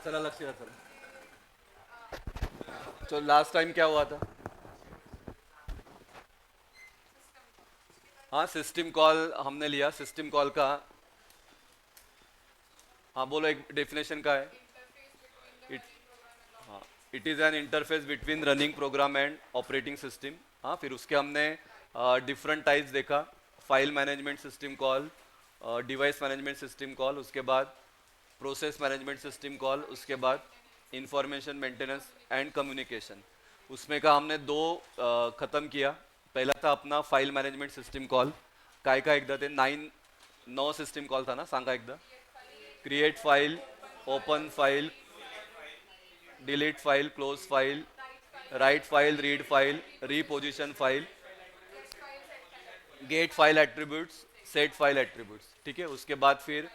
चला लक्ष्य चला। तो लास्ट टाइम क्या हुआ था? हाँ, सिस्टम कॉल हमने लिया, सिस्टम कॉल का। हाँ बोलो, एक डेफिनेशन का है। इट हाँ, it is an interface between running program and operating system. हाँ, फिर उसके हमने डिफरेंट टाइप्स देखा। File management system call, device management system call, उसके बाद प्रोसेस मैनेजमेंट सिस्टम कॉल, उसके बाद इंफॉर्मेशन मेंटेनेंस एंड कम्युनिकेशन। उसमें का हमने दो ख़त्म किया। पहला था अपना फाइल मैनेजमेंट सिस्टम कॉल। काय का एकदा ते 9 सिस्टम कॉल था ना, सांगा एकदा. Create file, open file, delete file, close file, write file, read file, reposition file, get file attributes, set file attributes. ठीक है, उसके बाद फिर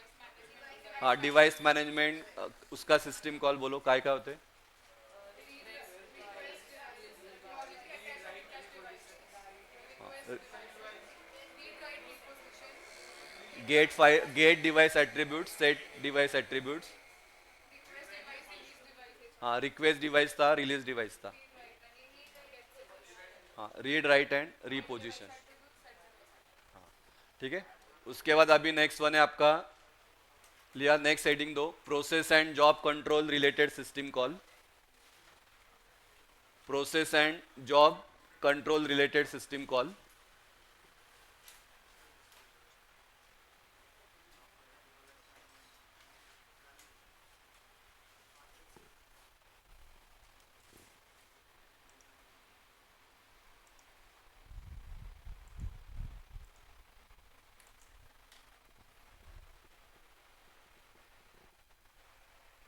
हाँ डिवाइस मैनेजमेंट, उसका सिस्टम कॉल बोलो काय का होते. Get device attributes, set device attributes. हाँ, रिक्वेस्ट डिवाइस था, रिलीज डिवाइस था. हाँ, रीड राइट एंड रीपोजिशन. ठीक है, उसके बाद अभी नेक्स्ट वन है आपका, लिया नेक्स्ट हेडिंग दो, process and job control related system call. Process and job control related system call.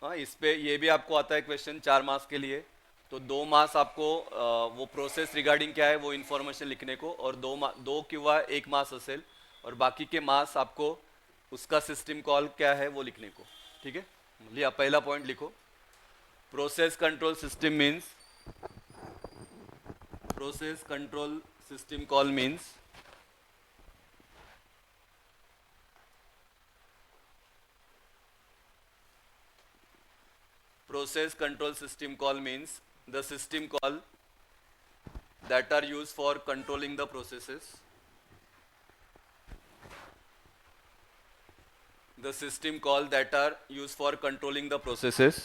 हाँ, इस पे ये भी आपको आता है क्वेश्चन 4 मार्क्स के लिए. तो 2 मार्क्स आपको वो प्रोसेस रिगार्डिंग क्या है वो इन्फॉर्मेशन लिखने को, और दो किंवा 1 मार्क्स असेल, और बाकी के मार्क्स आपको उसका सिस्टम कॉल क्या है वो लिखने को. ठीक है, लिया पहला पॉइंट लिखो. Process control system means, process control system call means, process control system call means the system call that are used for controlling the processes. The system call that are used for controlling the processes.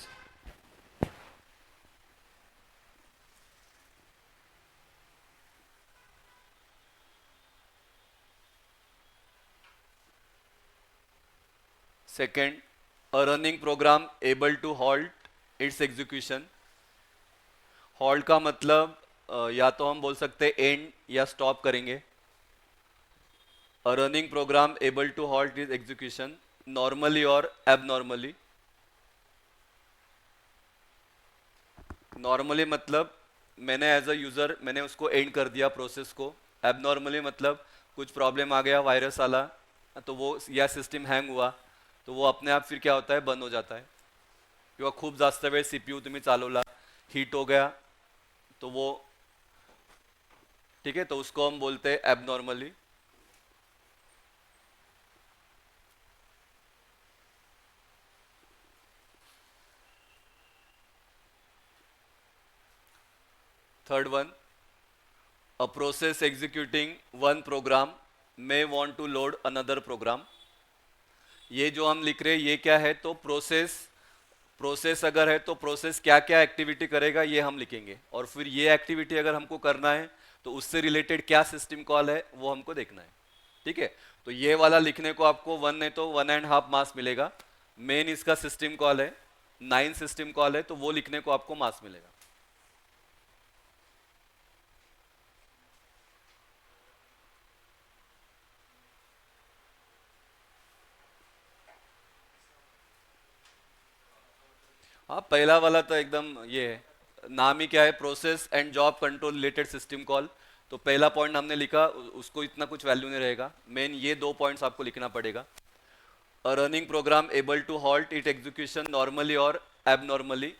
Second, a running program able to halt its execution. Halt का मतलब या तो हम बोल सकते हैं and या stop करेंगे. A running program able to halt its execution normally or abnormally. Normally मतलब मैंने एज अ यूज़र मैंने उसको एंड कर दिया प्रोसेस को. एबनॉर्मली मतलब कुछ प्रॉब्लम आ गया, वायरस आला, तो वो या सिस्टम हैंग हुआ, तो वो अपने आप फिर क्या होता है, बंद हो जाता है. किंवा खूप जास्त वेळ सीपीयू तुम्ही चालवला, हीट हो गया, तो वो ठीक है, तो उसको हम बोलते हैं abnormally. Third one, a process executing one program may want to load another program. ये जो हम लिख रहे हैं ये क्या है, तो प्रोसेस, प्रोसेस अगर है तो प्रोसेस क्या क्या एक्टिविटी करेगा ये हम लिखेंगे, और फिर ये एक्टिविटी अगर हमको करना है तो उससे रिलेटेड क्या सिस्टम कॉल है वो हमको देखना है. ठीक है, तो ये वाला लिखने को आपको 1 नहीं तो 1.5 मार्क्स मिलेगा. मेन इसका सिस्टम कॉल है, 9 सिस्टम कॉल है, तो वो लिखने को आपको मार्क्स मिलेगा. हाँ, पहला वाला तो एकदम ये है, नाम ही क्या है, process and job control related system call. तो पहला पॉइंट हमने लिखा, उसको इतना कुछ वैल्यू नहीं रहेगा. मेन ये 2 पॉइंट्स आपको लिखना पड़ेगा. A running program able to halt it execution normally और एबनॉर्मली.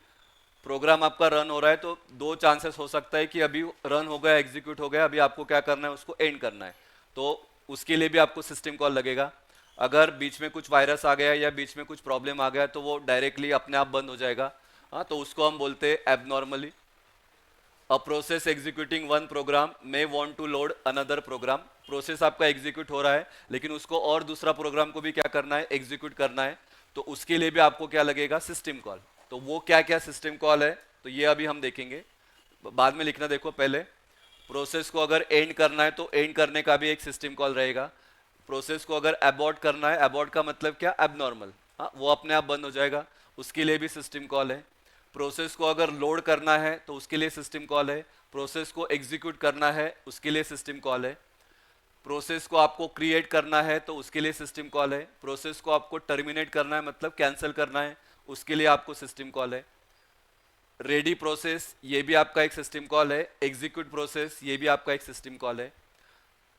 प्रोग्राम आपका रन हो रहा है तो दो चांसेस हो सकता है कि अभी रन हो गया, एग्जीक्यूट हो गया, अभी आपको क्या करना है, उसको एंड करना है, तो उसके लिए भी आपको सिस्टम कॉल लगेगा. अगर बीच में कुछ वायरस आ गया या बीच में कुछ प्रॉब्लम आ गया तो वो डायरेक्टली अपने आप बंद हो जाएगा। हाँ, तो उसको हम बोलते हैं abnormally. A process executing one program may want to load another program. Process आपका एग्जीक्यूट हो रहा है लेकिन उसको और दूसरा प्रोग्राम को भी क्या करना है, एग्जीक्यूट करना है। तो उसके लिए भी आपको क्या लगेगा, सिस्टम कॉल। तो वो क्या क्या सिस्टम कॉल है तो ये अभी हम देखेंगे, बाद में लिखना। देखो पहले प्रोसेस को अगर एंड करना है तो एंड करने का भी एक सिस्टम कॉल रहेगा। प्रोसेस को अगर अबॉर्ट करना है, अबॉर्ट का मतलब क्या, एबनॉर्मल, हाँ वो अपने आप बंद हो जाएगा, उसके लिए भी सिस्टम कॉल है। प्रोसेस को अगर लोड करना है तो उसके लिए सिस्टम कॉल है। प्रोसेस को एग्जीक्यूट करना है उसके लिए सिस्टम कॉल है। प्रोसेस को आपको क्रिएट करना है तो उसके लिए सिस्टम कॉल है। प्रोसेस को आपको टर्मिनेट करना है मतलब कैंसिल करना है, उसके लिए आपको सिस्टम कॉल है। रेडी प्रोसेस ये भी आपका एक सिस्टम कॉल है। एग्जीक्यूट प्रोसेस ये भी आपका एक सिस्टम कॉल है।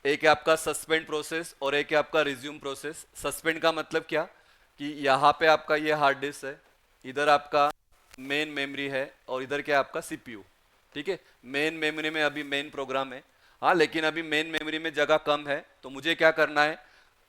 एक है आपका सस्पेंड प्रोसेस और एक है आपका रिज्यूम प्रोसेस। सस्पेंड का मतलब क्या कि यहाँ पे आपका ये हार्ड डिस्क है, इधर आपका मेन मेमोरी है और इधर क्या है आपका सीपीयू। ठीक है, मेन मेमोरी में अभी मेन प्रोग्राम है, हाँ लेकिन अभी मेन मेमोरी में जगह कम है, तो मुझे क्या करना है,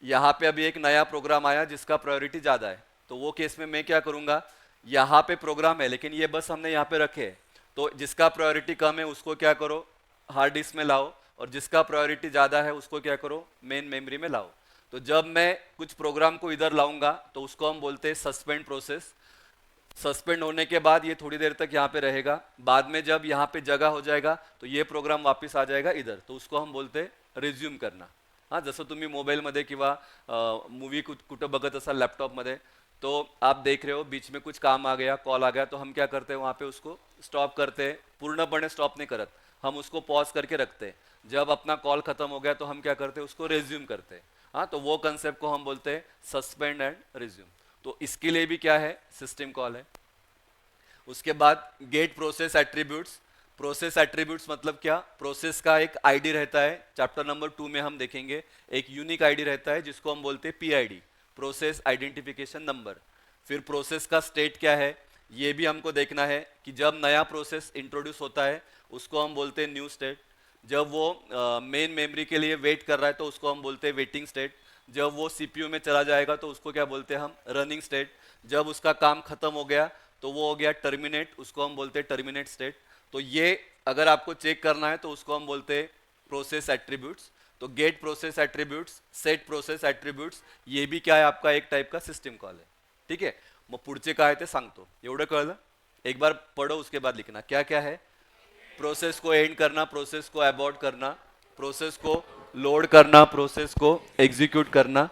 यहाँ पे अभी एक नया प्रोग्राम आया जिसका प्रायोरिटी ज़्यादा है, तो वो केस में मैं क्या करूँगा, यहाँ पे प्रोग्राम है लेकिन ये बस हमने यहाँ पे रखे है, तो जिसका प्रायोरिटी कम है उसको क्या करो, हार्ड डिस्क में लाओ, और जिसका प्रायोरिटी ज़्यादा है उसको क्या करो, मेन मेमोरी में लाओ। तो जब मैं कुछ प्रोग्राम को इधर लाऊंगा तो उसको हम बोलते हैं सस्पेंड प्रोसेस। सस्पेंड होने के बाद ये थोड़ी देर तक यहाँ पे रहेगा, बाद में जब यहाँ पे जगह हो जाएगा तो ये प्रोग्राम वापस आ जाएगा इधर, तो उसको हम बोलते हैं रिज्यूम करना। हाँ, जसं तुम्ही मोबाईलमध्ये किंवा मूवी कुठं बघत असाल लॅपटॉपमध्ये, तो आप देख रहे हो बीच में कुछ काम आ गया, कॉल आ गया, तो हम क्या करते हैं वहाँ पे उसको स्टॉप करते हैं, पूर्णपणे स्टॉप नहीं करत, हम उसको पॉज करके रखते हैं। जब अपना कॉल खत्म हो गया तो हम क्या करते हैं, उसको रिज्यूम करते हैं। हाँ, तो वो कंसेप्ट को हम बोलते हैं सस्पेंड एंड रिज्यूम। तो इसके लिए भी क्या है, सिस्टम कॉल है। उसके बाद get process attributes. Process attributes मतलब क्या, प्रोसेस का एक आईडी रहता है, चैप्टर नंबर 2 में हम देखेंगे, एक यूनिक आईडी रहता है जिसको हम बोलते हैं पीआईडी, प्रोसेस आइडेंटिफिकेशन नंबर। फिर प्रोसेस का स्टेट क्या है ये भी हमको देखना है, कि जब नया प्रोसेस इंट्रोड्यूस होता है उसको हम बोलते हैं न्यू स्टेट। जब वो मेन मेमोरी के लिए वेट कर रहा है तो उसको हम बोलते हैं वेटिंग स्टेट। जब वो सीपीयू में चला जाएगा तो उसको क्या बोलते हैं हम, रनिंग स्टेट। जब उसका काम खत्म हो गया तो वो हो गया टर्मिनेट, उसको हम बोलते हैं टर्मिनेट स्टेट। तो ये अगर आपको चेक करना है तो उसको हम बोलते हैं प्रोसेस एट्रीब्यूट्स। तो get process attributes, set process attributes, ये भी क्या है आपका एक टाइप का सिस्टम कॉल है। ठीक है, मग पुढचे काय ते सांगतो, एवढं कळलं? एक बार पढ़ो उसके बाद लिखना क्या क्या है। प्रोसेस को एंड करना, प्रोसेस को अबॉर्ट करना, प्रोसेस को लोड करना, प्रोसेस को एग्जीक्यूट करना,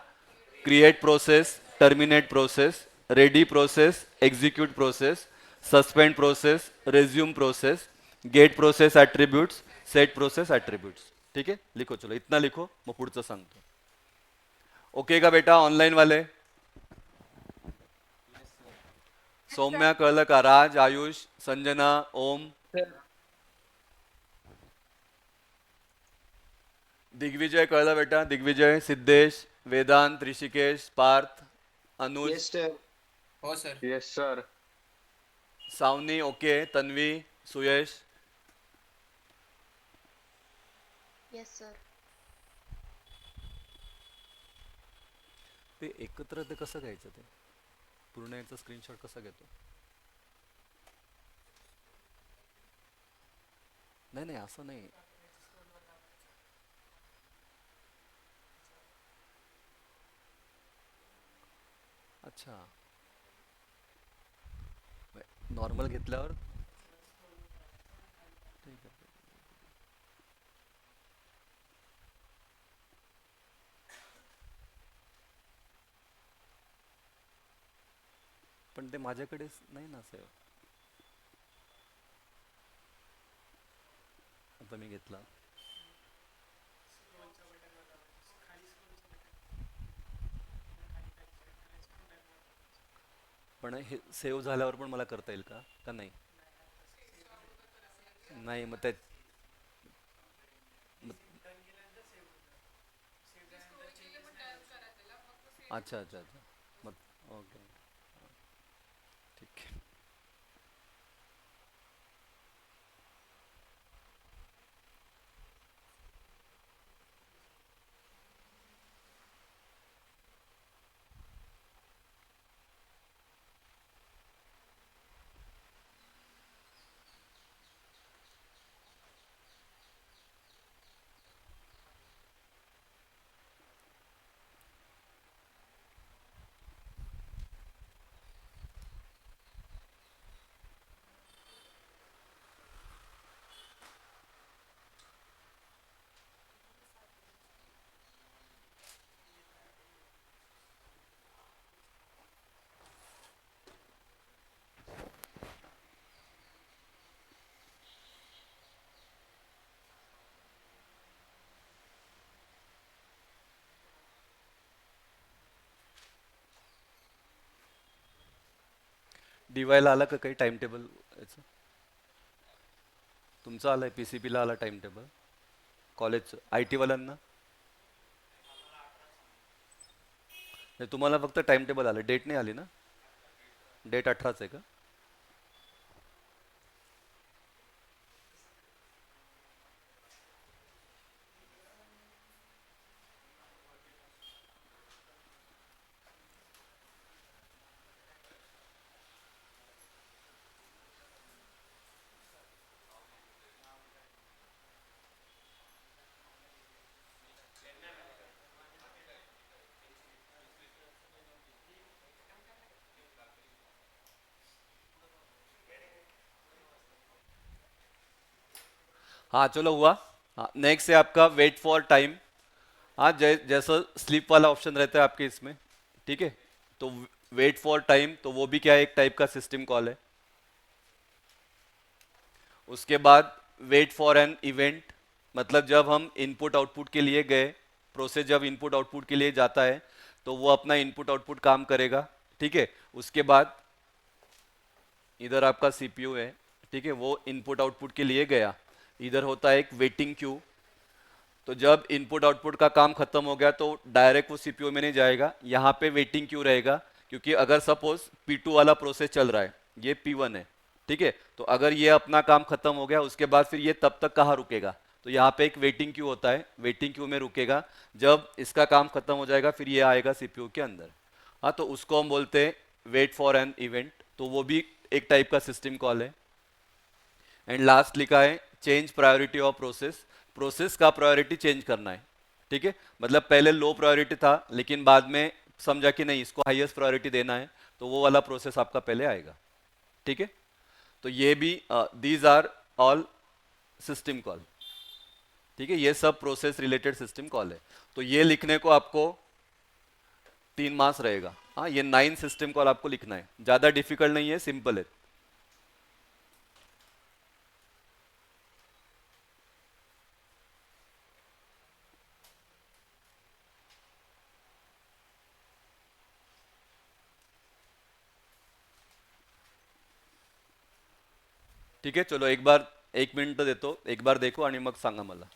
create process, terminate process, ready process, execute process, suspend process, resume process, get process attributes, set process attributes. ठीक है, लिखो, चलो इतना लिखो, मग पुढचं सांगतो। ओके का बेटा, ऑनलाईन वाले? सौम्या कळलं का? राज, आयुष, संजना, ओम, दिग्विजय कळलं बेटा? Digvijay, Siddhesh, Vedant, Rishikesh, Parth, Anuj, yes sir. हो sir. Yes sir. Savani okay, Tanvi, Suyash, yes sir. ते एकत्र ते कसं घ्यायचं, ते पूर्ण याचा स्क्रीनशॉट कसा घेतो? नाही नाही असं नाही, अच्छा नॉर्मल घेतल्यावर ठीक आहे. पण ते माझ्याकडेच नाही ना सेव, आता मी घेतला. पण हे सेव्ह झाल्यावर पण मला करता येईल का का नाही? नाही मग त्या अच्छा अच्छा अच्छा, मग ओके, ठीक आहे. डीवायला आला का काही टाइम टेबल याचं? तुमचं आलं आहे पी सी पीला आला टाइम टेबल कॉलेजचं आय टीवाल्यांना? नाही, तुम्हाला फक्त टाइम टेबल आलं, डेट नाही आली ना? डेट 18च आहे का? हाँ चलो हुआ। हाँ नेक्स्ट है आपका वेट फॉर टाइम। हाँ जैसा स्लीप वाला ऑप्शन रहता है आपके इसमें, ठीक है? तो वेट फॉर टाइम तो वो भी क्या है, एक टाइप का सिस्टम कॉल है। उसके बाद वेट फॉर एन इवेंट, मतलब जब हम इनपुट आउटपुट के लिए गए, प्रोसेस जब इनपुट आउटपुट के लिए जाता है तो वो अपना इनपुट आउटपुट काम करेगा, ठीक है? उसके बाद इधर आपका सीपीयू है, ठीक है? वो इनपुट आउटपुट के लिए गया, इधर होता है एक वेटिंग क्यू। तो जब इनपुट आउटपुट का काम खत्म हो गया तो डायरेक्ट वो सीपीयू में नहीं जाएगा, यहाँ पे वेटिंग क्यू रहेगा। क्योंकि अगर सपोज P2 वाला प्रोसेस चल रहा है, ये P1 है, ठीक है? तो अगर ये अपना काम खत्म हो गया उसके बाद फिर ये तब तक कहाँ रुकेगा? तो यहाँ पे एक वेटिंग क्यू होता है, वेटिंग क्यू में रुकेगा। जब इसका काम खत्म हो जाएगा फिर ये आएगा सीपीयू के अंदर। हाँ, तो उसको हम बोलते हैं वेट फॉर एन इवेंट, तो वो भी एक टाइप का सिस्टम कॉल है। एंड लास्ट लिखा है change priority of process, process का प्रायोरिटी चेंज करना है, ठीक है? मतलब पहले लो प्रायोरिटी था लेकिन बाद में समझा कि नहीं इसको हाईएस्ट प्रायोरिटी देना है, तो वो वाला प्रोसेस आपका पहले आएगा, ठीक है? तो ये भी these are all system call, ठीक है? ये सब प्रोसेस रिलेटेड सिस्टम कॉल है। तो ये लिखने को आपको 3 मास रहेगा। हाँ, ये 9 सिस्टम कॉल आपको लिखना है, ज्यादा डिफिकल्ट नहीं है, सिंपल है। ठीक आहे, चलो एक बार 1 मिनिट देतो, एक बार देखो आणि मग सांगा मला।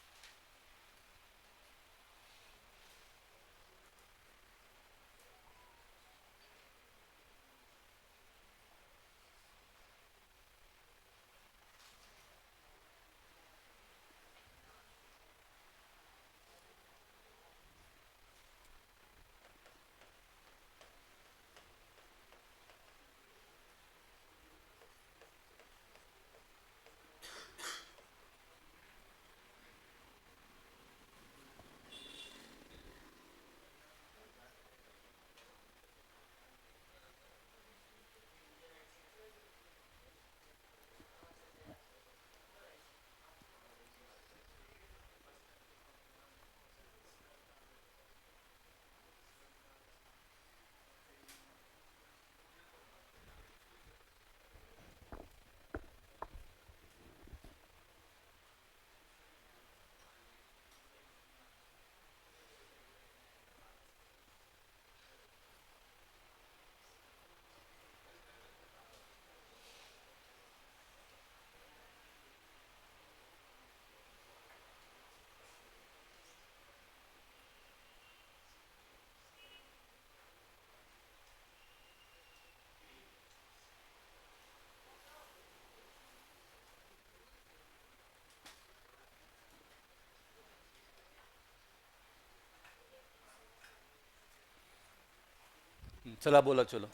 चला बोला चलो।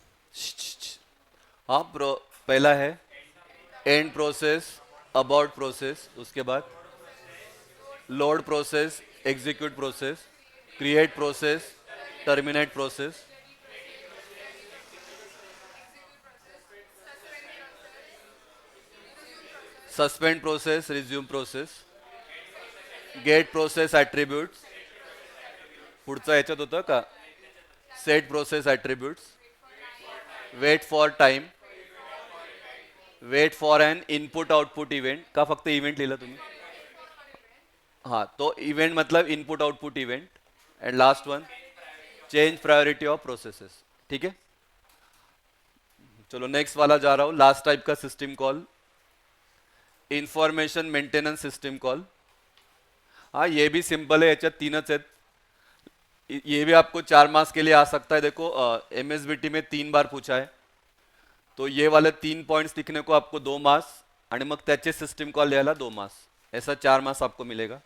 हाँ पहला है एंड प्रोसेस, अबाउट प्रोसेस, उसके बाद load process, execute process, create process, terminate process, suspend process, resume process, get process attributes, पुढचं याच्यात होतं का set process attributes, wait for time, wait for an input output event, का फक्त event लिहिलं तुम्ही? हाँ, तो इवेंट मतलब input output event. And last one change priority of processes, ठीक है? चलो नेक्स्ट वाला जा रहा हूँ, लास्ट टाइप का system call, information maintenance system call. हाँ ये भी सिंपल है, याच्यात तीनच आहेत. ये भी आपको 4 मार्क्स के लिए आ सकता है. देखो एमएसबीटी में 3 बार पूछा है, तो ये वाले 3 पॉइंट्स लिखने को आपको 2 मार्क्स आणि मग त्याचे सिस्टम कॉल लिहायला 2 मार्क्स, ऐसा 4 मार्क्स आपको मिलेगा.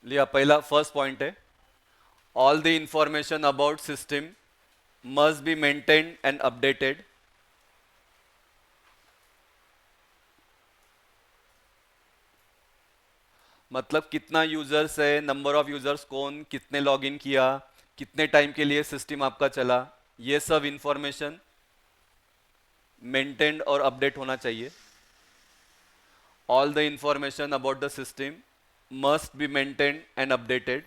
लिया, पहिला फर्स्ट पॉइंट है, all the information about system must be maintained and updated. मतलब कितना यूजर्स है, नंबर ऑफ यूजर्स कौन, कितने लॉगिन किया, कितने टाइम के लिए सिस्टम आपका चला, ये सब इंफॉर्मेशन मेंटेन्ड और अपडेट होना चाहिए. All the information about the system must be maintained and updated.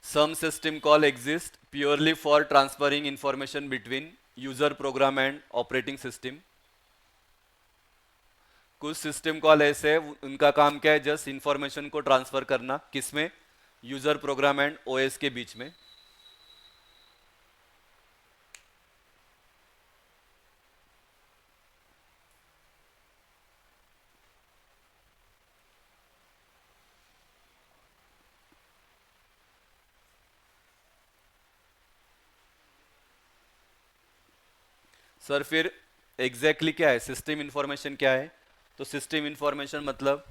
Some system call exist purely for transferring information between user program and operating system. कुछ सिस्टम कॉल ऐसे है, उनका काम क्या है, जस्ट इंफॉर्मेशन को ट्रांसफर करना, किसमें, यूजर प्रोग्राम एंड ओएस के बीच में. सर फिर एग्जैक्टली क्या है सिस्टम इंफॉर्मेशन, क्या है? तो सिस्टम इंफॉर्मेशन मतलब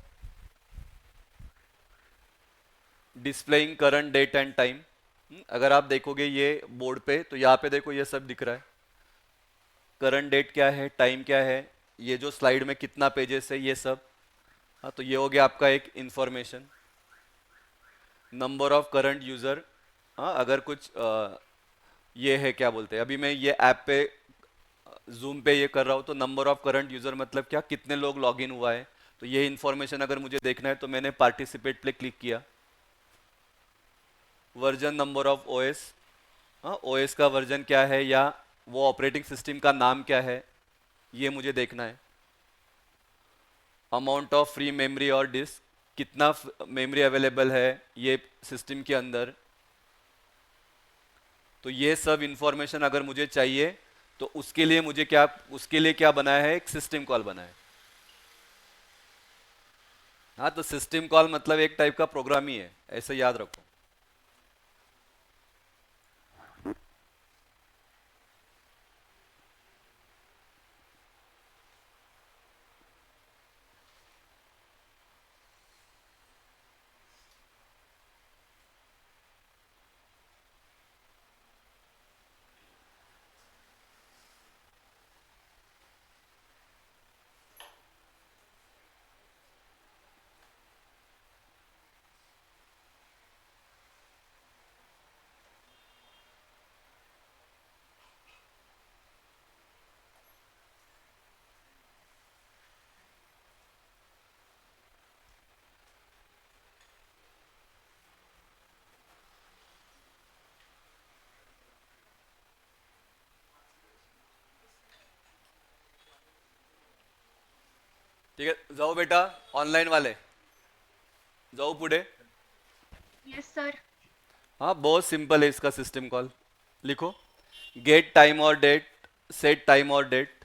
displaying current date and time. अगर आप देखोगे ये बोर्ड पे, तो यहाँ पे देखो ये सब दिख रहा है, करंट डेट क्या है, टाइम क्या है, ये जो स्लाइड में कितना पेजेस है, ये सब. हाँ तो ये हो गया आपका एक information. Number of current user, हाँ अगर कुछ ये है, क्या बोलते हैं, अभी मैं ये ऐप पे जूम पे ये कर रहा हूँ, तो नंबर ऑफ करंट यूजर मतलब क्या, कितने लोग लॉग इन हुआ है. तो ये इंफॉर्मेशन अगर मुझे देखना है तो मैंने पार्टिसिपेट पे क्लिक किया. वर्जन नंबर ऑफ ओएस, हाँ ओएस का वर्जन क्या है या वो ऑपरेटिंग सिस्टम का नाम क्या है, ये मुझे देखना है. अमाउंट ऑफ फ्री मेमोरी और डिस्क, कितना मेमोरी अवेलेबल है ये सिस्टम के अंदर. तो ये सब इंफॉर्मेशन अगर मुझे चाहिए तो उसके लिए मुझे क्या, उसके लिए क्या बनाया है, एक सिस्टम कॉल बनाया है. हाँ तो सिस्टम कॉल मतलब एक टाइप का प्रोग्राम ही है, ऐसे याद रखो. ठीक है, जाओ बेटा, ऑनलाइन वाले जाओ पुढे. Yes, sir. हाँ बहुत सिंपल है इसका सिस्टम कॉल. लिखो, गेट टाइम और डेट, सेट टाइम और डेट.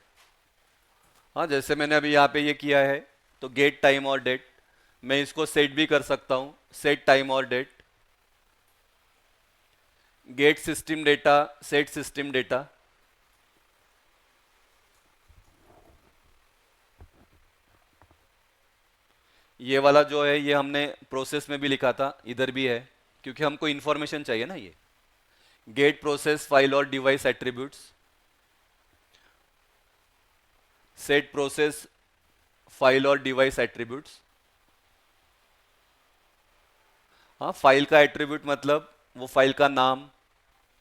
हाँ जैसे मैंने अभी यहाँ पे ये किया है, तो गेट टाइम और डेट, मैं इसको सेट भी कर सकता हूँ, सेट टाइम और date. Get system data, set system data. ये वाला जो है ये हमने प्रोसेस में भी लिखा था, इधर भी है, क्योंकि हमको इंफॉर्मेशन चाहिए ना. ये गेट प्रोसेस फाइल और device attributes, set process file और डिवाइस एट्रीब्यूट्स. हाँ फाइल का एट्रीब्यूट मतलब वो फाइल का नाम,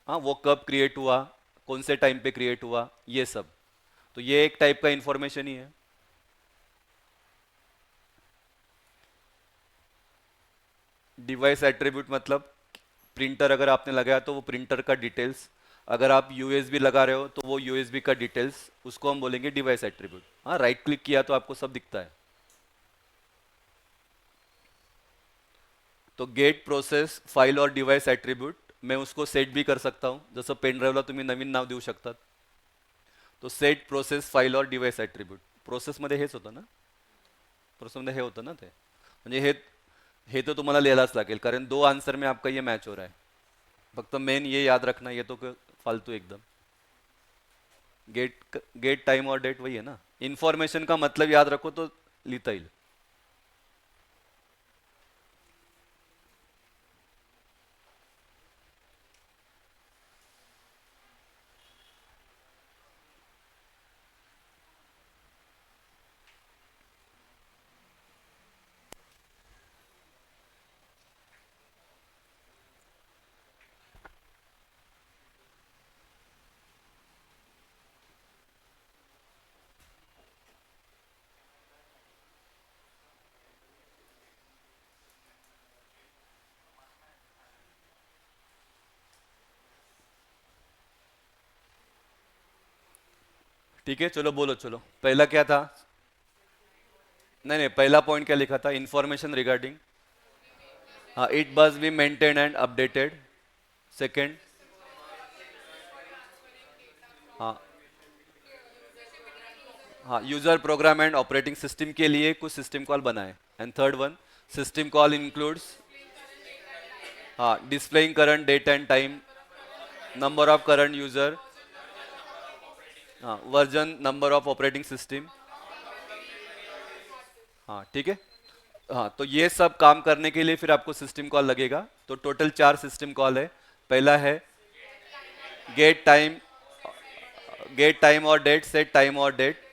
हाँ वो कब क्रिएट हुआ, कौन से टाइम पे क्रिएट हुआ, ये सब. तो ये एक टाइप का इंफॉर्मेशन ही है. डिवाइस एट्रीब्यूट मतलब प्रिंटर अगर आपने लगाया तो वो प्रिंटर का डिटेल्स, अगर आप यूएसबी लगा रहे हो तो वो यूएसबी का डिटेल्स, उसको हम बोलेंगे डिवाइस एट्रीब्यूट। हाँ, राइट क्लिक किया तो आपको सब दिखता है। तो गेट प्रोसेस फाईल और डिवाइस ॲट्रिब्यूट मैं उसको सेट भी कर सकता हूँ, जसं पेन ड्राईव्हला तुम्ही नवीन नाव देऊ शकतात। तो सेट प्रोसेस फाईल और डिवाइस ॲट्रिब्यूट, प्रोसेसमध्ये हेच होतं ना, प्रोसेसमध्ये हे होतं ना ते, म्हणजे हे हे तो तुम्हाला लिहायलाच लागेल, कारण दो आंसर में आपका ये मैच हो रहा है। फक्त मेन ये याद रखना, ये तो फालतू एकदम। गेट गेट टाइम और डेट वही है ना, इन्फॉर्मेशन का मतलब याद रखो तो लिहिता येईल। ठीक है, चलो बोलो, चलो पहला क्या था? नहीं नहीं, पहला पॉइंट क्या लिखा था? इंफॉर्मेशन रिगार्डिंग, हाँ, it must be maintain and updated. Second, हाँ हाँ, user program and operating system के लिए कुछ सिस्टम कॉल बनाए। And third one, system call includes, हाँ, displaying current date and time, number of current user, हाँ, version, number of operating system. हाँ ठीक है। हाँ, तो ये सब काम करने के लिए फिर आपको सिस्टम कॉल लगेगा। तो टोटल 4 सिस्टम कॉल है। पहला है गेट टाइम, गेट टाइम और डेट, सेट टाइम और डेट,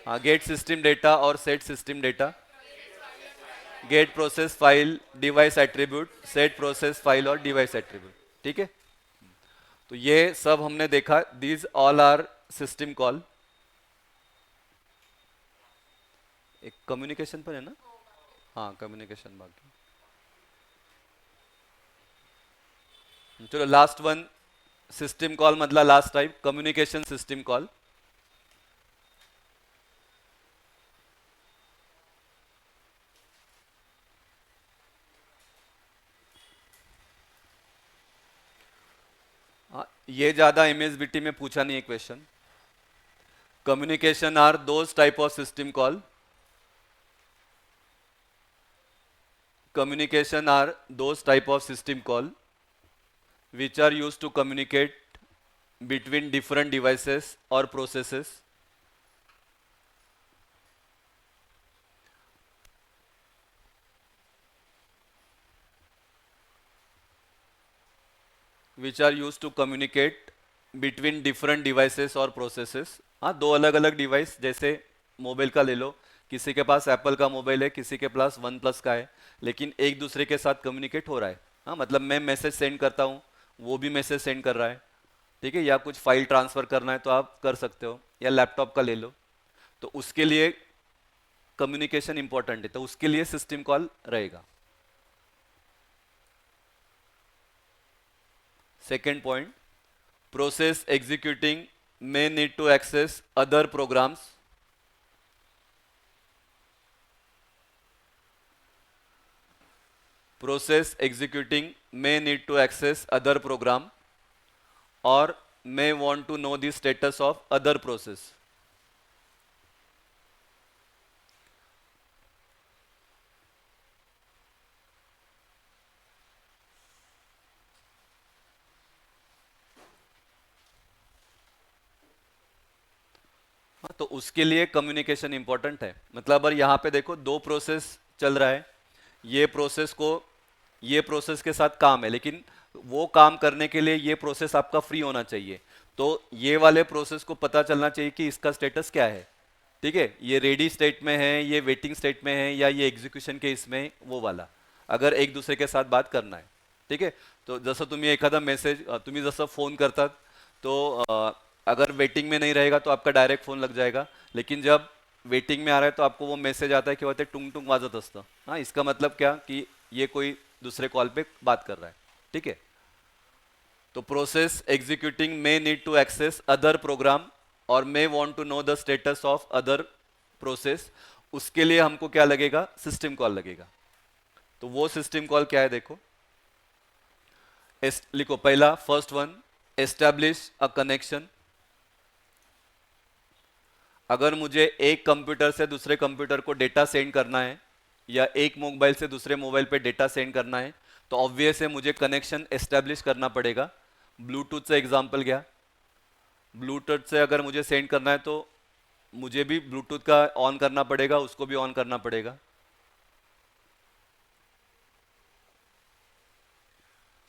हाँ, गेट सिस्टम डेटा और set system data, get process file device attribute, set process file और डिवाइस एट्रीब्यूट। ठीक है, तो ये सब हमने देखा, these all are system call. एक कम्युनिकेशन पर है ना, हाँ कम्युनिकेशन बाकी। चलो लास्ट वन, सिस्टम कॉल मधला last type, communication system call. हाँ, ये ज्यादा एमएसबीटी में पूछा नहीं है question. Communication are those type of system call, communication are those type of system call which are used to communicate between different devices or processes which are used to communicate between different devices or processes। हाँ, दो अलग अलग device, जैसे mobile का ले लो, किसी के पास Apple का मोबाइल है, किसी के पास वन प्लस का है, लेकिन एक दूसरे के साथ कम्युनिकेट हो रहा है। हाँ, मतलब मैं मैसेज सेंड करता हूँ, वो भी मैसेज सेंड कर रहा है। ठीक है, या कुछ फाइल ट्रांसफर करना है तो आप कर सकते हो, या लैपटॉप का ले लो, तो उसके लिए कम्युनिकेशन इंपॉर्टेंट है, तो उसके लिए सिस्टम कॉल रहेगा। Second point, process executing may need to access other programs process executing may need to access other program or may want to know the status of other process। हाँ, तो उसके लिए communication important है। मतलब अगर यहाँ पे देखो दो प्रोसेस चल रहा है, ये प्रोसेस को, ये प्रोसेस के साथ काम है, लेकिन वो काम करने के लिए ये प्रोसेस आपका फ्री होना चाहिए। तो ये वाले प्रोसेस को पता चलना चाहिए कि इसका स्टेटस क्या है। ठीक है, ये रेडी स्टेट में है, ये वेटिंग स्टेट में है, या ये एग्जीक्यूशन के इसमें, वो वाला, अगर एक दूसरे के साथ बात करना है। ठीक है, तो जसं तुम्ही एखादा मेसेज, तुम्ही जसं फोन करतात, तो अगर वेटिंग में नहीं रहेगा तो आपका डायरेक्ट फोन लग जाएगा, लेकिन जब वेटिंग में आ रहा है तो आपको वो मैसेज आता है किंवा ते टुंग टुंग वाजत असतं. हाँ, इसका मतलब क्या कि ये कोई दूसरे कॉल पे बात कर रहा है. ठीक है. तो process executing may need to access other program और may want to know the status of other process. उसके लिए हमको क्या लगेगा? सिस्टम कॉल लगेगा. तो वो सिस्टम कॉल क्या है देखो. लिखो पहला first one, establish a connection. अगर मुझे एक कंप्यूटर से दूसरे कंप्यूटर को डेटा सेंड करना है या एक मोबाइल से दूसरे मोबाइल पे डेटा सेंड करना है तो ऑब्वियस है मुझे कनेक्शन एस्टैब्लिश करना पड़ेगा. ब्लूटूथ से एग्जांपल गया. ब्लूटूथ से अगर मुझे सेंड करना है तो मुझे भी ब्लूटूथ का ऑन करना पड़ेगा, उसको भी ऑन करना पड़ेगा.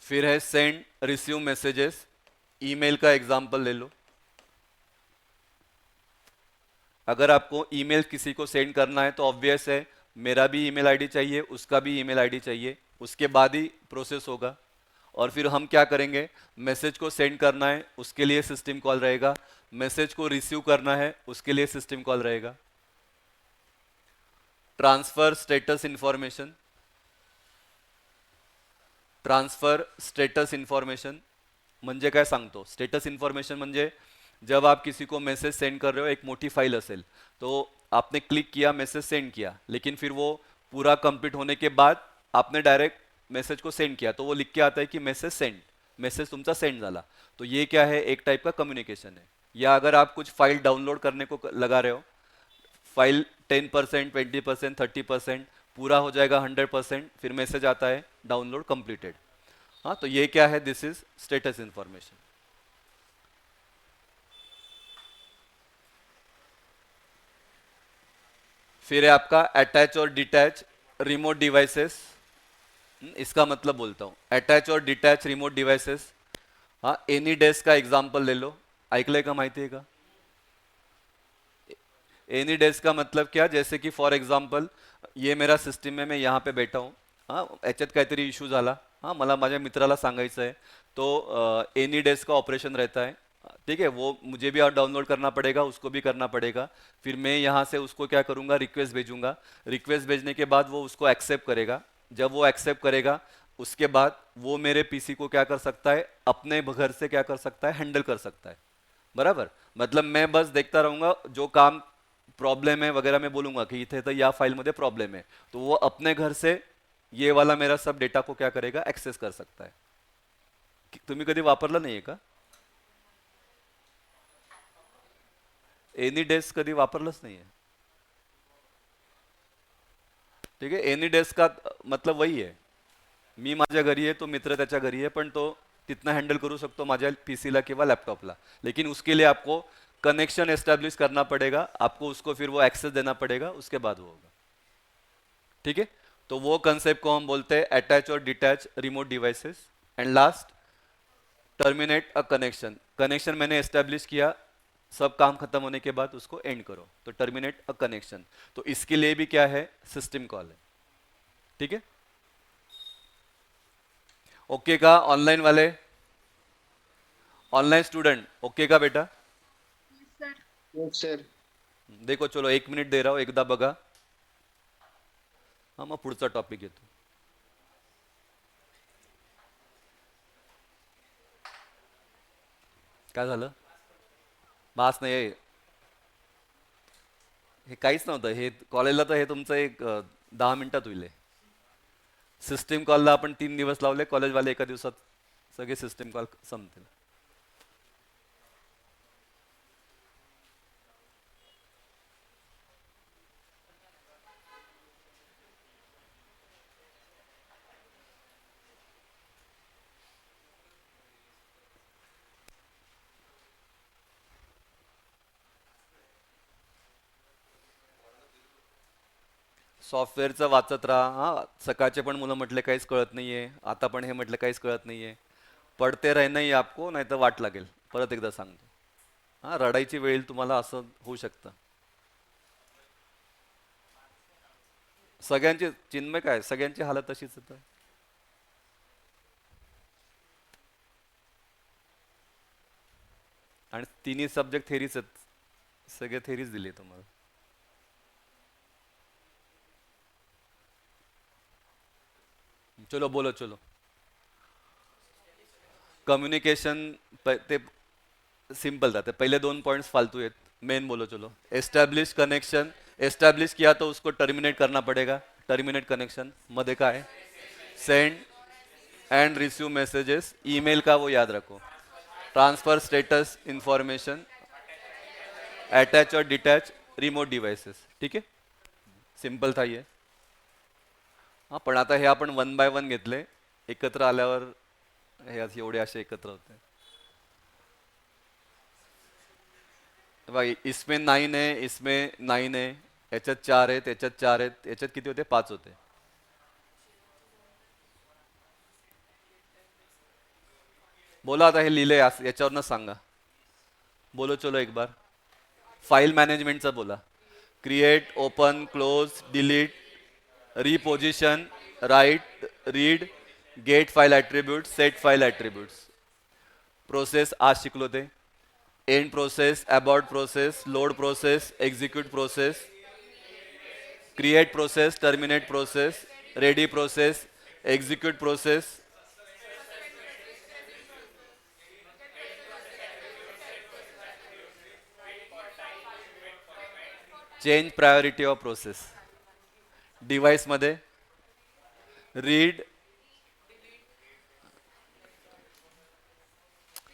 फिर है सेंड रिसीव मैसेजेस. ईमेल का एग्जांपल ले लो. अगर आपको ईमेल किसी को सेंड करना है तो ऑब्वियस है मेरा भी ईमेल आईडी चाहिए, उसका भी ईमेल आईडी चाहिए, उसके बाद ही प्रोसेस होगा. और फिर हम क्या करेंगे? मैसेज को सेंड करना है उसके लिए सिस्टम कॉल रहेगा, मैसेज को रिसीव करना है उसके लिए सिस्टम कॉल रहेगा. Transfer status information. Transfer status information म्हणजे काय सांगतो? स्टेटस इन्फॉर्मेशन म्हणजे जब आप किसी को मैसेज सेंड कर रहे हो, एक मोटी फाइल असेल तो आपने क्लिक किया, मैसेज सेंड किया, लेकिन फिर वो पूरा कंप्लीट होने के बाद आपने डायरेक्ट मैसेज को सेंड किया तो वो लिख के आता है कि मैसेज सेंड, मैसेज तुमचा सेंड झाला. तो ये क्या है? एक टाइप का कम्युनिकेशन है. या अगर आप कुछ फाइल डाउनलोड करने को लगा रहे हो, फाइल 10%, 20%, 30%, पूरा हो जाएगा 100%, फिर मैसेज आता है डाउनलोड कंप्लीटेड. हाँ, तो ये क्या है? This is status information. फिर है आपका अटैच और डिटैच रिमोट डिवाइसेस. इसका मतलब बोलता हूँ अटैच और डिटैच रिमोट डिवाइसेस. हाँ, एनी डेस्क का एग्जांपल ले लो. ऐकलंय का? माहिती आहे का? एनी डेस्क का मतलब क्या? जैसे कि फॉर एग्जांपल ये मेरा सिस्टम है, मैं यहाँ पे बैठा हूँ. हाँ, याच्यात काहीतरी इश्यू झाला, हाँ, मला माझ्या मित्राला सांगायचं आहे तो एनी डेस्क का ऑपरेशन रहता है. ठीक है, वो मुझे भी डाउनलोड करना पड़ेगा, उसको भी करना पड़ेगा. फिर मैं यहाँ से उसको क्या करूँगा? रिक्वेस्ट भेजूंगा. रिक्वेस्ट भेजने के बाद वो उसको एक्सेप्ट करेगा. जब वो एक्सेप्ट करेगा उसके बाद वो मेरे पीसी को क्या कर सकता है? अपने घर से क्या कर सकता है? हैंडल कर सकता है. बराबर. मतलब मैं बस देखता रहूंगा, जो काम प्रॉब्लेम है वगैरह मैं बोलूंगा की इथे तर या फाईलमध्ये प्रॉब्लेम आहे, तो वो अपने घर से ये वाला मेरा सब डेटा को क्या करेगा? एक्सेस कर सकता है. तुम्ही कधी वापरला नाहीये का? एनी डेस्क कधी वापरलंच नाहीये. ठीक है. एनी डेस्क का मतलब वही है, मी माझ्या घरी आहे, तो मित्र त्याच्या घरी आहे, पण तो तिथनं हँडल करू शकतो माझ्या पीसीला किंवा लैपटॉपला. लेकिन उसके लिए आपको कनेक्शन एस्टेब्लिश करना पड़ेगा, आपको उसको फिर वो एक्सेस देना पड़ेगा, उसके बाद वो होगा. ठीक है. तो वो कंसेप्ट को हम बोलते हैं अटैच और detach remote devices. And last, terminate a connection. Connection मैंने एस्टेब्लिश किया, सब काम खत्म होने के बाद उसको एंड करो, तो टर्मिनेट अ कनेक्शन. तो इसके लिए भी क्या है? सिस्टम कॉल है. ठीक है. ओके का ऑनलाइन वाले? ऑनलाइन स्टूडेंट ओके का बेटा? Yes, sir. Yes sir. देखो चलो 1 मिनिट दे रहा हूं, एकदा बघा. हा, मग पुढचा टॉपिक घेतो. काय झालं? बास नाही आहे. हे काहीच नव्हतं. हे कॉलेजला तर हे तुमचं एक 10 मिनिटात होईल. सिस्टीम कॉलला आपण 3 दिवस लावले, कॉलेजवाले एका दिवसात सगळे सिस्टीम कॉल संपतील. सॉफ्टवेअरचं वाचत राहा. हां, सकाळचे पण मुलं म्हटले काहीच कळत नाहीये, आता पण हे म्हटलं काहीच कळत नाहीये. पडते रहना ही आपको, नाही तर वाट लागेल. परत एकदा सांगतो. हां, रडायची वेळ येईल तुम्हाला, असं होऊ शकतं. सगळ्यांची चिन्मय काय, सगळ्यांची हालत तशीच आहे. आणि तिन्ही सब्जेक्ट थेरीच आहेत, सगळे थेरीच दिली तुम्हाला. चलो बोलो चलो. कम्युनिकेशन ते सिंपल था. ते पहले 2 पॉइंट्स फालतू आहेत. मेन बोलो चलो. Establish connection. एस्टैब्लिश किया तो उसको टर्मिनेट करना पड़ेगा. टर्मिनेट कनेक्शन मध्ये काय आहे? Send and receive messages. Email का वो याद रखो. Transfer status information. अटैच और डिटैच रिमोट डिव्हाइसेस. ठीक आहे. सिंपल था ये. हां पण आता हे आपण 1 बाय 1 घेतले. एकत्र आल्यावर हे एवढे असे एकत्र होते. भाई इसमें 9 है, इसमें 9 है, याच्यात 4 आहेत, याच्यात 4 आहेत, याच्यात किती होते? 5 होते. बोला आता हे लिहिले याच्यावरनं सांगा. बोलो चलो एक बार. फाईल मॅनेजमेंटचा बोला. Create, open, close, delete, reposition, write, read, get file attribute, set file attributes. Process आज शिकलो ते. End process, abort process, load process, execute process, create process, terminate process, ready process, execute process, change priority of process. Device मध्ये read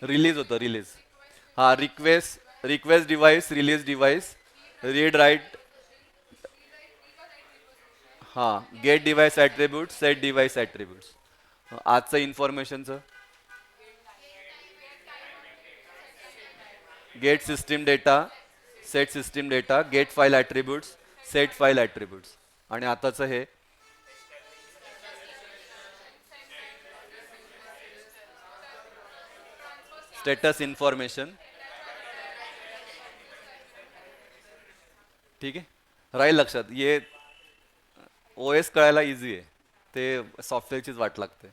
release होतं. Release हा request device, release device, read write. हां get device attribute, set device attributes. आजचं इन्फॉर्मेशनचं get system data, set system data, gate file attributes, set file attributes. आणि आताचं हे status information. ठीक आहे. राहील लक्षात. ये ओ एस कळायला इझी आहे. ते सॉफ्टवेअरचीच वाट लागते.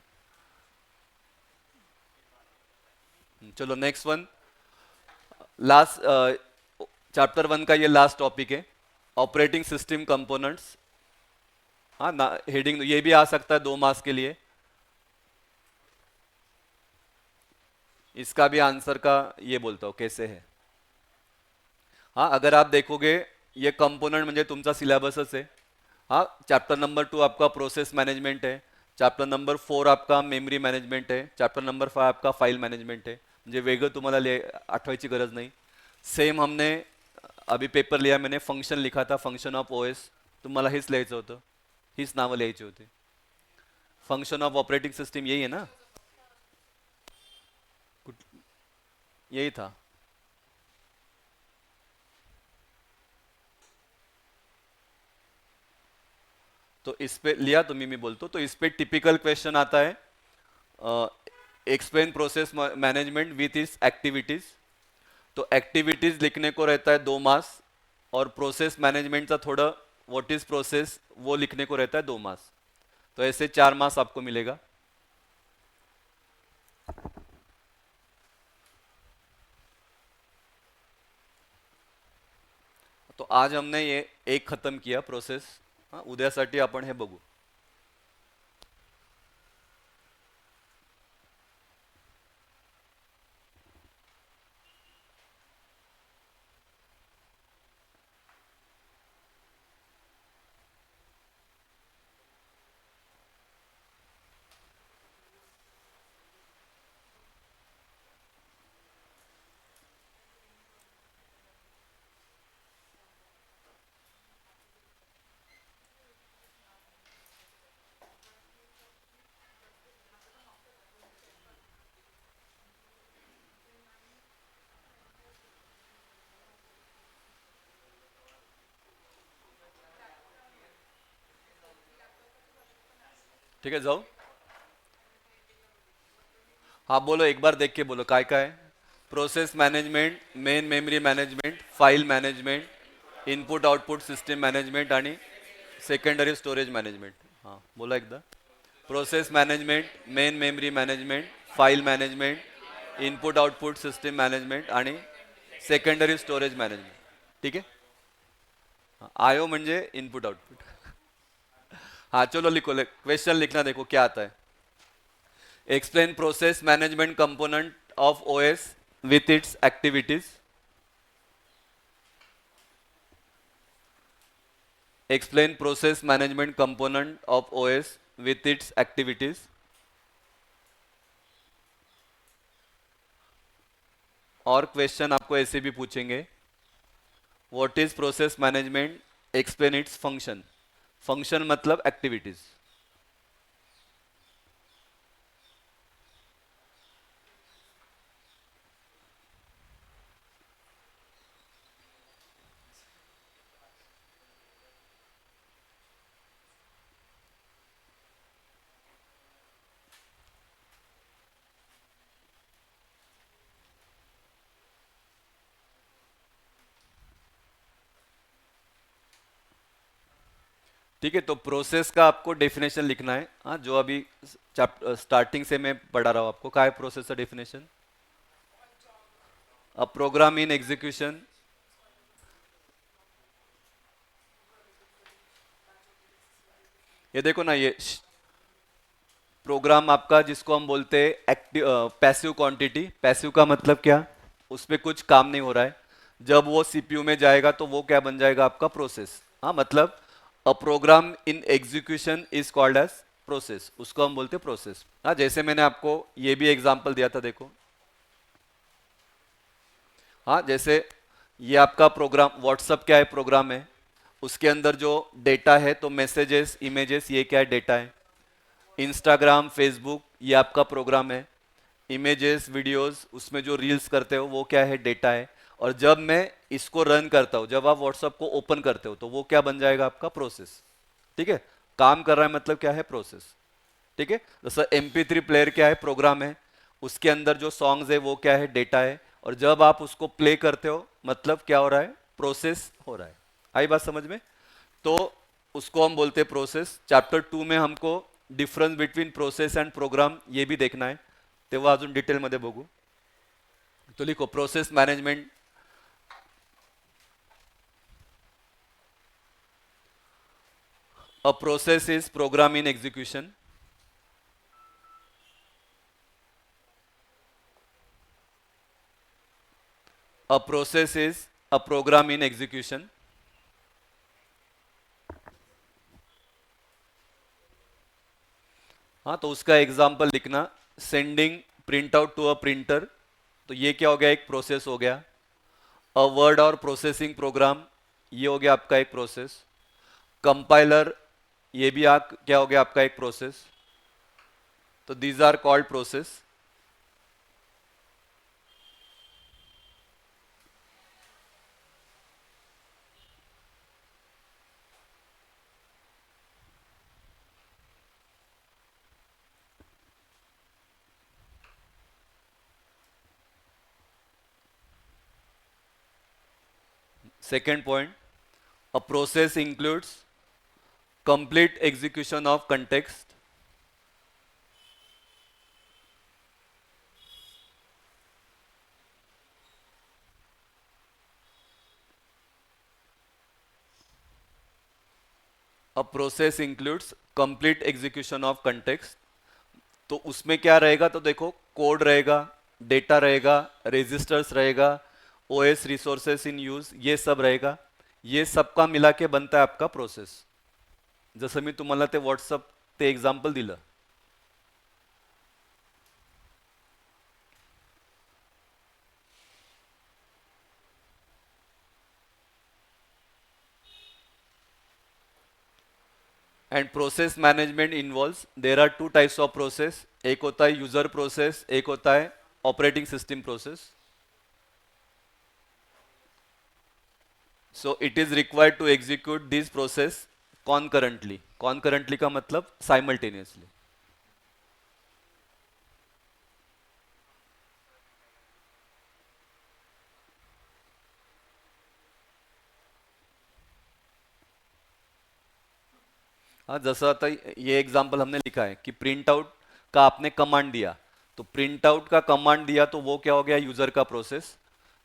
चलो नेक्स्ट वन. लास्ट चैप्टर 1 का ये लास्ट टॉपिक है. Operating system components. हाँ ना हेडिंग ये भी आ सकता है 2 मार्क्स के लिए. इसका भी आंसर का ये बोलता हूँ कैसे है. हाँ अगर आप देखोगे ये कंपोनेंट म्हणजे तुमचा सिलेबसच आहे. हाँ चैप्टर नंबर 2 आपका प्रोसेस मैनेजमेंट है. चैप्टर नंबर 4 आपका मेमरी मैनेजमेंट है. चैप्टर नंबर 5 आपका फाइल मैनेजमेंट है. म्हणजे वेगळं तुम्हाला आठवायची गरज नहीं. सेम हमने अभी पेपर लिया, मैंने फंक्शन लिखा था, फंक्शन ऑफ ओएस. तुम्हाला हेच लिहायचं होतं. हीच नावं लिहायची होती. फंक्शन ऑफ ऑपरेटिंग सिस्टम यही है ना. यही था. तो इस पे लिया तुम्ही, मैं बोलता हूं. तो इस पे टिपिकल क्वेश्चन आता है. एक्सप्लेन प्रोसेस मैनेजमेंट विथ इस एक्टिविटीज. तो एक्टिविटीज लिखने को रहता है 2 मार्क्स. और प्रोसेस मैनेजमेंट का थोड़ा व्हाट इज प्रोसेस वो लिखने को रहता है 2 मार्क्स. तो ऐसे 4 मार्क्स आपको मिलेगा. तो आज हमने ये एक खत्म किया प्रोसेस. उद्यासाठी आपण हे बघू. ठीक है जाओ. हाँ बोलो एक बार देख के बोलो काय काय. Process management, main memory management, file management, input output system management आणि सेकंडरी स्टोरेज मैनेजमेंट. हाँ बोला एकदा. Process management, main memory management, file management, input output system management आणि सेकंडरी स्टोरेज मैनेजमेंट. ठीक है. आयो म्हणजे इनपुट आउटपुट. हाँ चलो लिखो. क्वेश्चन लिखना देखो क्या आता है. Explain process management component of OS with its activities. Explain process management component of OS with its activities. और क्वेश्चन आपको ऐसे भी पूछेंगे, what is process management, explain its function. Function मतलब एक्टिविटीज. ठीक है, तो प्रोसेस का आपको डेफिनेशन लिखना है. हाँ, जो अभी स्टार्टिंग से मैं पढ़ा रहा हूं आपको. क्या है प्रोसेस का definition? A program in execution. ये देखो ना, ये प्रोग्राम आपका जिसको हम बोलते हैं एक्टिव पैसिव क्वांटिटी. पैसिव का मतलब क्या? उसमें कुछ काम नहीं हो रहा है. जब वो सीपीयू में जाएगा तो वो क्या बन जाएगा? आपका प्रोसेस. हाँ, मतलब a program in execution is called as process. उसको हम बोलते हैं प्रोसेस. हाँ, जैसे मैंने आपको ये भी एग्जांपल दिया था, देखो. हाँ, जैसे ये आपका प्रोग्राम व्हाट्सअप क्या है? प्रोग्राम है. उसके अंदर जो डेटा है, तो मैसेजेस, इमेजेस, ये क्या है? डेटा है. इंस्टाग्राम, फेसबुक, ये आपका प्रोग्राम है. इमेजेस, वीडियोस, उसमें जो रील्स करते हो वो क्या है? डेटा है. और जब मैं इसको रन करता हूं, जब आप व्हाट्सएप को ओपन करते हो, तो वो क्या बन जाएगा? आपका प्रोसेस. ठीक है, काम कर रहा है मतलब क्या है? प्रोसेस. ठीक है, जैसा MP3 प्लेयर क्या है? प्रोग्राम है. उसके अंदर जो सॉन्ग्स है वो क्या है? डेटा है. और जब आप उसको प्ले करते हो, मतलब क्या हो रहा है? प्रोसेस हो रहा है. आई बात समझ में? तो उसको हम बोलते हैं प्रोसेस. चैप्टर 2 में हमको difference between process and program ये भी देखना आहे. तेव्हा अजून डिटेलमध्ये बघू. तो लिखो process management. A process is program in execution. A process is a program in execution. हाँ, तो उसका एग्जाम्पल लिखना. Sending print out to a printer, तो ये क्या हो गया? एक प्रोसेस हो गया. अ वर्ड और प्रोसेसिंग प्रोग्राम, ये हो गया आपका एक प्रोसेस. कंपाइलर, ये भी आप क्या हो गया? आपका एक प्रोसेस. तो these are called process. Second point, a process includes complete execution of context. A process includes complete execution of context. तो उसमें क्या रहेगा? तो देखो, कोड रहेगा, डेटा रहेगा, रजिस्टर्स रहेगा, ओएस रिसोर्सेस इन यूज, ये सब रहेगा. ये सबका मिला के बनता है आपका प्रोसेस. जसं मी तुम्हाला ते व्हॉट्सअप ते एक्झाम्पल दिलं. And process management involves, there are two types of process. एक होता है यूजर प्रोसेस, एक होता है operating system process. So it is required to execute this process concurrently. Concurrently का मतलब साइमल्टेनियसली. हाँ, जैसा आता ये एग्जांपल हमने लिखा है कि प्रिंट आउट का आपने कमांड दिया, तो प्रिंट आउट का कमांड दिया तो वो क्या हो गया? यूजर का प्रोसेस.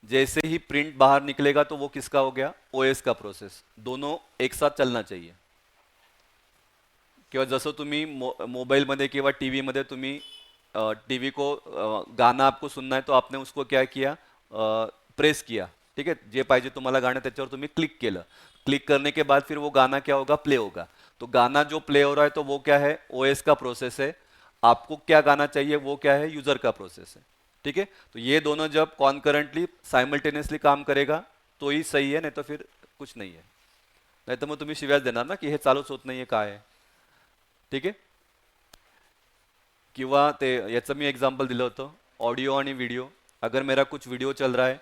जैसे ही प्रिंट बाहर निकलेगा तो वो किसका हो गया? ओएस का प्रोसेस. दोनों एक साथ चलना चाहिए. किंवा जसं तुम्ही मोबाईलमध्ये किंवा टीव्हीमध्ये तुम्ही टीवी को गाना आपको सुनना है तो आपने उसको क्या किया, प्रेस किया, ठीक है, जे पाहिजे तुम्हाला गाणं त्याच्यावर तुम्ही क्लिक केलं, क्लिक करने के बाद फिर वो गाना क्या होगा, प्ले होगा. तो गाना जो प्ले हो रहा है तो वो क्या है, ओएस का प्रोसेस है. आपको क्या गाना चाहिए वो क्या है, यूजर का प्रोसेस है. ठीक है, तो ये दोनों जब कॉन्करेंटली सायमल्टेनियसली काम करेगा तो ही सही है, नहीं तो फिर कुछ नहीं है. नाही तर मग तुम्ही शिव्याच देणार ना की हे चालूच होत नाहीये काय आहे. ठीक आहे, किंवा ते याचं मी एग्जांपल दिलं होतं, ऑडियो आणि व्हिडिओ. अगर मेरा कुछ वीडियो चल रहा है,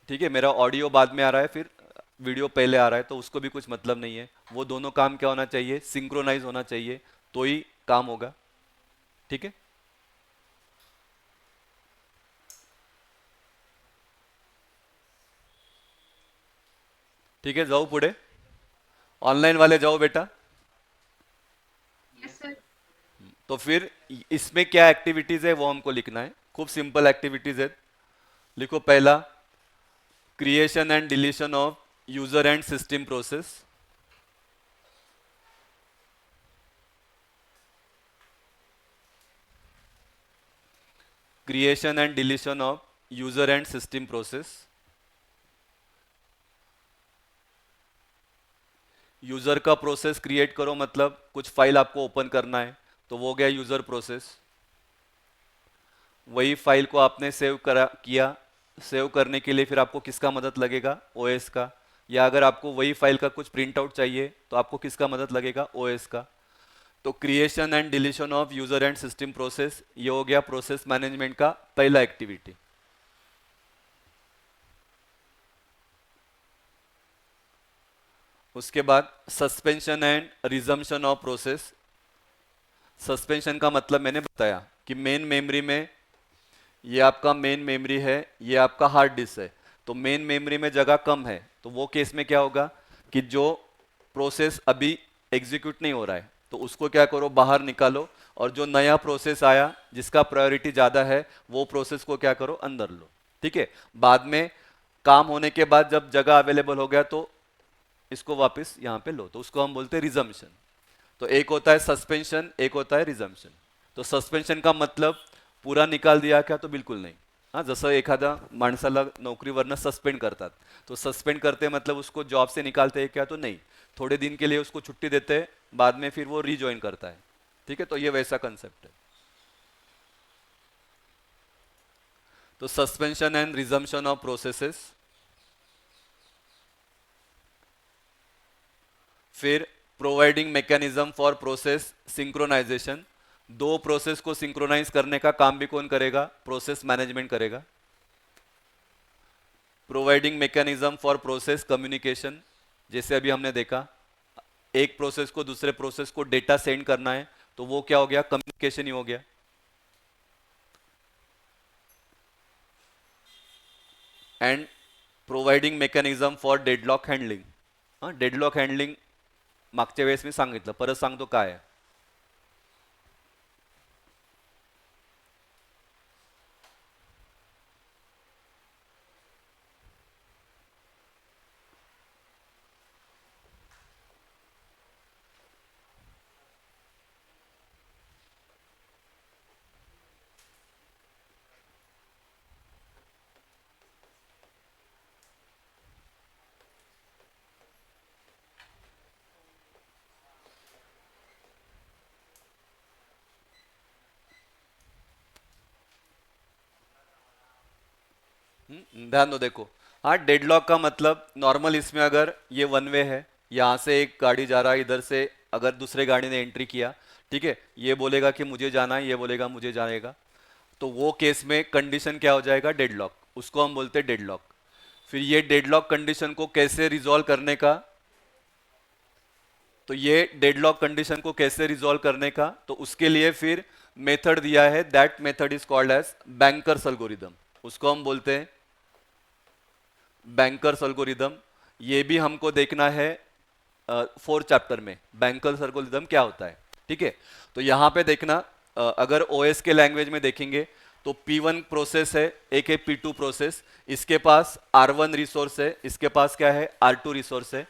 ठीक है, मेरा ऑडियो बाद में आ रहा है, फिर वीडियो पहले आ रहा है, तो उसको भी कुछ मतलब नहीं है. वो दोनों काम क्या होना चाहिए, सिंक्रोनाइज होना चाहिए, तो ही काम होगा. ठीक है, ठीक है, जाओ पुढे. ऑनलाइन वाले जाओ बेटा. Yes, sir. तो फिर इसमें क्या एक्टिविटीज है वो हमको लिखना है. खूब सिंपल एक्टिविटीज है. लिखो पहला, creation and deletion of user and system process. Creation and deletion of user and system process. User का प्रोसेस क्रिएट करो, मतलब कुछ फाइल आपको ओपन करना है, तो वो गया यूजर प्रोसेस. वही फाइल को आपने सेव करा किया, सेव करने के लिए फिर आपको किसका मदद लगेगा, ओएस का. या अगर आपको वही फाइल का कुछ प्रिंट आउट चाहिए तो आपको किसका मदद लगेगा, ओएस का. तो creation and deletion of user and system process, ये हो गया प्रोसेस मैनेजमेंट का पहला एक्टिविटी. उसके बाद suspension and resumption of process. Suspension का मतलब मैंने बताया कि मेन मेमोरी में, ये आपका मेन मेमोरी है, ये आपका हार्ड डिस्क है, तो मेन मेमोरी में जगह कम है, तो वो केस में क्या होगा कि जो प्रोसेस अभी एग्जीक्यूट नहीं हो रहा है तो उसको क्या करो, बाहर निकालो, और जो नया प्रोसेस आया जिसका प्रायोरिटी ज़्यादा है वो प्रोसेस को क्या करो, अंदर लो. ठीक है, बाद में काम होने के बाद जब जगह अवेलेबल हो गया तो इसको वापस यहाँ पे लो, तो उसको हम बोलते हैं रिजम्पशन. तो एक होता है सस्पेंशन, एक होता है रिजम्पशन. तो सस्पेंशन का मतलब पुरा निकाल दिया क्या, तो बिल्कुल नाही. हां, जसं एखादा माणसाला नोकरीवरनं सस्पेंड करतात, तो सस्पेंड करते मतलब उसको जॉब से निकालते हैं क्या, तो नहीं, थोड़े दिन के लिए उसको छुट्टी देते हैं, बाद में फिर वो रीजॉइन करता है. ठीक है, तो ये वैसा कंसेप्ट है. तो suspension and resumption of processes. फिर providing mechanism for process synchronization. दो प्रोसेस को सिंक्रोनाइज करने का काम भी कौन करेगा, प्रोसेस मैनेजमेंट करेगा. Providing mechanism for process communication, जैसे अभी हमने देखा एक प्रोसेस को दूसरे प्रोसेस को डेटा सेंड करना है, तो वो क्या हो गया, कम्युनिकेशन ही हो गया. And providing mechanism for deadlock handling. हां, डेडलॉक हँडलिंग मागच्या वेळेस मी सांगितलं, परत सांगतो काय आहे. ध्यान दो, देखो. हाँ, डेडलॉक का मतलब नॉर्मल इसमें अगर ये वन वे है, यहाँ से एक गाड़ी जा रहा है, इधर से अगर दूसरे गाड़ी ने एंट्री किया, ठीक है, ये बोलेगा कि मुझे जाना है, ये बोलेगा मुझे जाएगा, तो वो केस में कंडीशन क्या हो जाएगा, डेडलॉक. उसको हम बोलते हैं डेडलॉक. फिर ये डेडलॉक कंडीशन को कैसे रिजॉल्व करने का, तो ये डेडलॉक कंडीशन को कैसे रिजॉल्व करने का, तो उसके लिए फिर मेथड दिया है. That method is called as banker's algorithm. उसको हम बोलते हैं बैंकर्स एल्गोरिदम. ये भी हमको देखना है 4 चैप्टर में, बैंकर्स एल्गोरिदम क्या होता है. ठीक है, तो यहाँ पे देखना, अगर ओएस के लैंग्वेज में देखेंगे तो P1 प्रोसेस है, एक है P2 प्रोसेस, इसके पास R1 रिसोर्स है, इसके पास क्या है, R2 रिसोर्स है.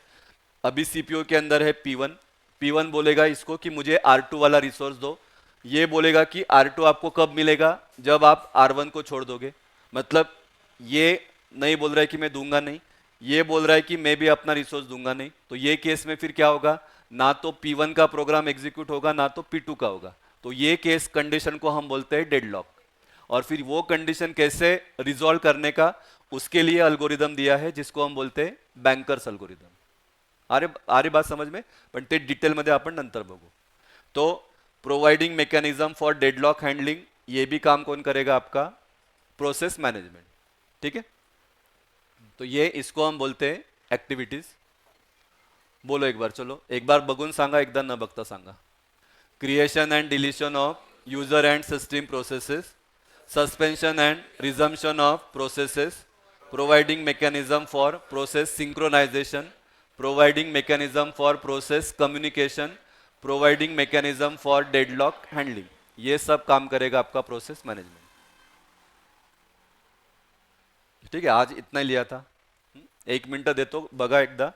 अभी सीपीयू के अंदर है P1. P1 बोलेगा इसको कि मुझे R2 वाला रिसोर्स दो, ये बोलेगा कि R2 आपको कब मिलेगा, जब आप R1 को छोड़ दोगे। मतलब ये नहीं बोल रहा है कि मैं दूंगा नहीं, ये बोल रहा है कि मैं भी अपना रिसोर्स दूंगा नहीं। तो ये केस में फिर क्या होगा, ना तो P1 का प्रोग्राम एग्जीक्यूट होगा ना तो P2 का होगा। तो ये केस कंडीशन को हम बोलते हैं डेडलॉक। और फिर वो कंडीशन कैसे रिजॉल्व करने का, उसके लिए अल्गोरिदम दिया है जिसको हम बोलते हैं बँकर्स अल्गोरिदम। अरे अरे बात समझ में, पण ते डिटेलमध्ये आपण नंतर बघू. तो providing mechanism for deadlock handling, ये भी काम कौन करेगा, आपका प्रोसेस मैनेजमेंट. ठीक है, तो ये इसको हम बोलते हैं ऍक्टिव्हिटीज. बोलो एक बार, चलो एक बार बघून सांगा, एकदा न बघता सांगा. Creation and deletion of user and system processes, suspension and resumption of processes, providing mechanism for process synchronization, providing mechanism for process communication, providing mechanism for deadlock handling. ये सब काम करेगा आपका प्रोसेस मैनेजमेंट. ठीक है, आज इतना ही लिया था. 1 मिनिट देतो, बघा एकदा.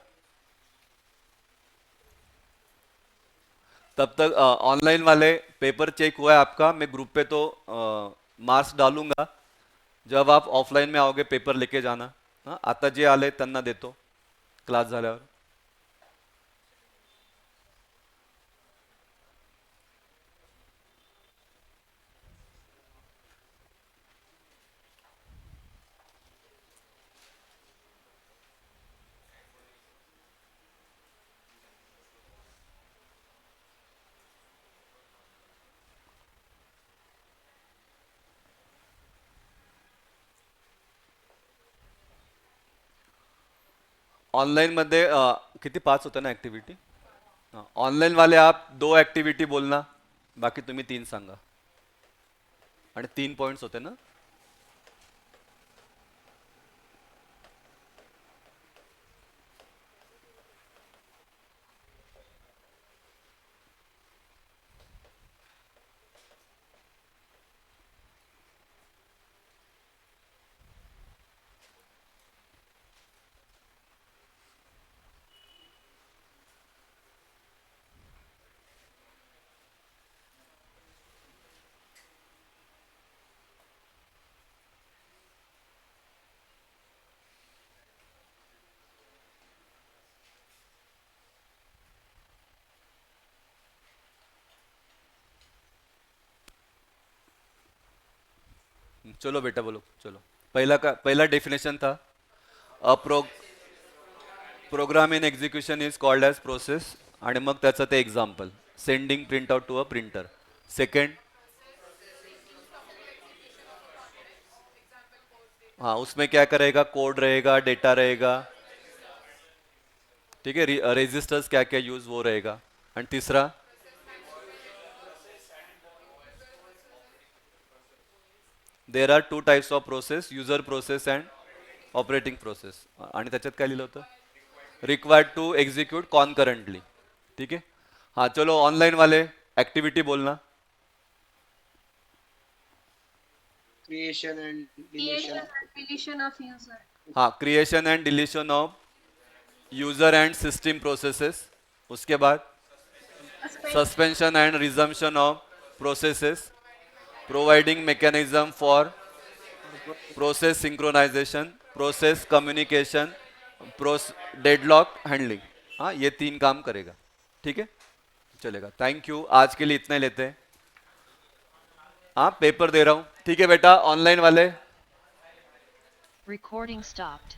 तब तक ऑनलाइन वाले पेपर चेक हुआ है आपका, मैं ग्रुप पे तो मार्क्स डालूंगा. जब आप ऑफलाइन में आओगे पेपर लेके जाना. हां, आता जे आले त्यांना देतो क्लास झाल्यावर. ऑनलाइन मध्ये किती 5 होतं ना ऍक्टिव्हिटी. ऑनलाइन वाले आप 2 ऍक्टिव्हिटी बोलना, बाकी तुम्ही 3 सांगा. आणि 3 पॉइंट्स होते ना. चलो बेटा बोलो, चलो. पहला डेफिनेशन था, a program in execution is called as process. आणि मग त्याचं ते example, sending print out to a printer. Second, हाँ उसमें क्या करेगा, कोड रहेगा, डेटा रहेगा. ठीक है, रजिस्टर्स क्या क्या यूज वो रहेगा. आणि तिसरा, there are 2 types of process, user process and operating process. आणि त्याच्यात काय लिहिलं होतं, रिक्वायर्ड टू एग्जीक्यूट कॉन्करंटली. ठीक है, हाँ चलो ऑनलाइन वाले एक्टिविटी बोलना. creation and Creation deletion. and deletion of user. हाँ, creation and deletion of user and system processes. उसके बाद suspension and resumption of processes, providing mechanism for process synchronization, process communication, deadlock handling. हाँ, ये 3 काम करेगा. ठीक है, चलेगा. थैंक यू, आज के लिए इतना ही लेते हैं. हाँ, पेपर दे रहा हूँ. ठीक है बेटा, ऑनलाइन वाले Recording stopped.